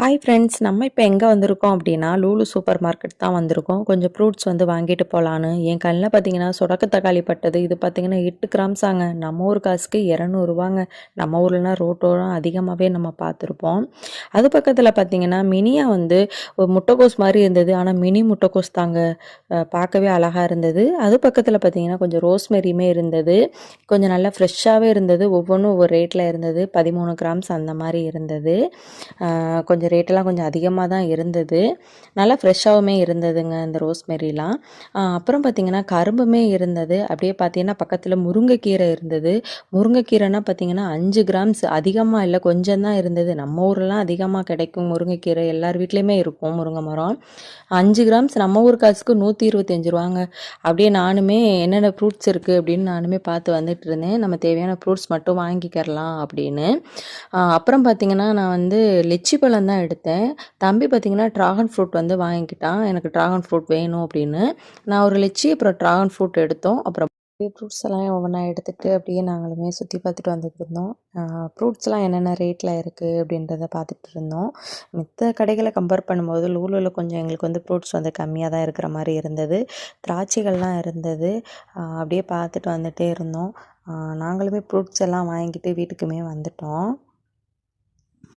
Hi friends, நம்ம இப்போ எங்கே வந்திருக்கோம் அப்படின்னா லூலு சூப்பர் மார்க்கெட் தான் வந்திருக்கோம். கொஞ்சம் ஃப்ரூட்ஸ் வந்து வாங்கிட்டு போகலான்னு. என் கண்ணில் பார்த்தீங்கன்னா சொடக்கு தக்காளி பட்டது. இது பார்த்தீங்கன்னா 8 கிராம்ஸாங்க. நம்ம ஊர் காசுக்கு 200 நம்ம ஊர்லலாம் ரோட்டோரம் அதிகமாகவே நம்ம பார்த்துருப்போம். அது பக்கத்தில் பார்த்தீங்கன்னா மினியா வந்து ஒரு முட்டைக்கோஸ் மாதிரி இருந்தது. ஆனால் மினி முட்டைக்கோஸ் தாங்க. பார்க்கவே அழகாக இருந்தது. அது பக்கத்தில் பார்த்தீங்கன்னா கொஞ்சம் ரோஸ்மெரியுமே இருந்தது. கொஞ்சம் நல்லா ஃப்ரெஷ்ஷாகவே இருந்தது. ஒவ்வொன்றும் ஒவ்வொரு ரேட்டில் இருந்தது. 13 கிராம்ஸ் அந்த மாதிரி இருந்தது. கொஞ்சம் ரேட்டெல்லாம் கொஞ்சம் அதிகமாக தான் இருந்தது. நல்லா ஃப்ரெஷ்ஷாகவுமே இருந்ததுங்க இந்த ரோஸ்மெரிலாம். அப்புறம் பார்த்திங்கன்னா கரும்புமே இருந்தது. அப்படியே பார்த்தீங்கன்னா பக்கத்தில் முருங்கைக்கீரை இருந்தது. முருங்கைக்கீரைனா பார்த்திங்கன்னா 5 கிராம்ஸ் அதிகமாக இல்லை, கொஞ்சம் தான் இருந்தது. நம்ம ஊர்லாம் அதிகமாக கிடைக்கும் முருங்கைக்கீரை, எல்லார் வீட்லேயுமே இருக்கும் முருங்கை மரம். 5 கிராம்ஸ் நம்ம ஊர் காசுக்கு 125 அப்படியே நானுமே என்னென்ன ஃப்ரூட்ஸ் இருக்குது அப்படின்னு நானுமே பார்த்து வந்துட்டு இருந்தேன். நம்ம தேவையான ஃப்ரூட்ஸ் மட்டும் வாங்கிக்கிறலாம் அப்படின்னு. அப்புறம் பார்த்திங்கன்னா நான் வந்து லிச்சி பழம் தான் எடுத்தேன். தம்பி பார்த்திங்கன்னா ட்ராகன் ஃப்ரூட் வந்து வாங்கிக்கிட்டான். எனக்கு ட்ராகன் ஃப்ரூட் வேணும் அப்படின்னு. நான் ஒரு லிச்சி அப்புறம் ட்ராகன் ஃப்ரூட் எடுத்தோம். அப்புறம் ஃப்ரூட்ஸ் எல்லாம் ஒவ்வொன்றா எடுத்துகிட்டு அப்படியே நாங்களுமே சுற்றி பார்த்துட்டு வந்துட்டு இருந்தோம். ஃப்ரூட்ஸ்லாம் என்னென்ன ரேட்டில் இருக்குது அப்படின்றத பார்த்துட்டு இருந்தோம். மித்த கடைகளை கம்பேர் பண்ணும்போது லூலூவில் கொஞ்சம் எங்களுக்கு வந்து ஃப்ரூட்ஸ் வந்து கம்மியாக தான் இருக்கிற மாதிரி இருந்தது. திராட்சைகள்லாம் இருந்தது. அப்படியே பார்த்துட்டு வந்துகிட்டே இருந்தோம். நாங்களுமே ஃப்ரூட்ஸ் எல்லாம் வாங்கிட்டு வீட்டுக்குமே வந்துட்டோம்.